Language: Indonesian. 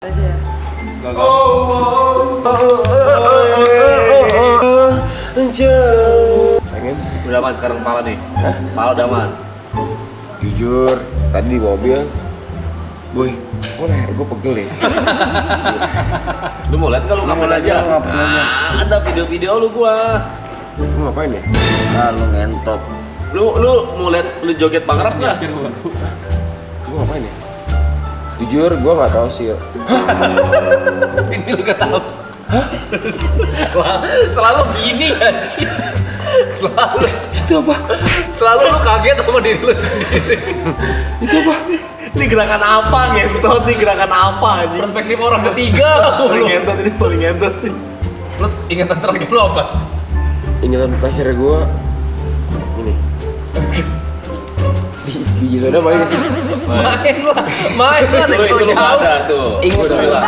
aja ya. Pengen? Udah aman sekarang kepala nih? Hah? Kepala udah aman? Jujur, tadi di mobil, boy, kok leher gue pegel ya? Lu mau lihat kalau ngapain aja? Ada video-video lu gua. Lu ngapain ya? Ah, lu ngentot. Lu mau lihat lu joget pangrap nggak? Gue ngapain ya? Jujur, gue nggak tahu sih. Ini lu gak tahu. Selalu gini anjir. Selalu. Itu apa? Selalu lu kaget sama diri lu sendiri. Itu apa? Ini gerakan apa guys? Betul nih gerakan apa anjing? Perspektif orang ketiga. Paling entot ini paling entot nih. Lu ingatan terakhir lu apa? Ingatan terakhir gue ini. Di Soda main sih. Main lah. Main lah. Itu lu ada tuh. Ingat Gua udah bilang.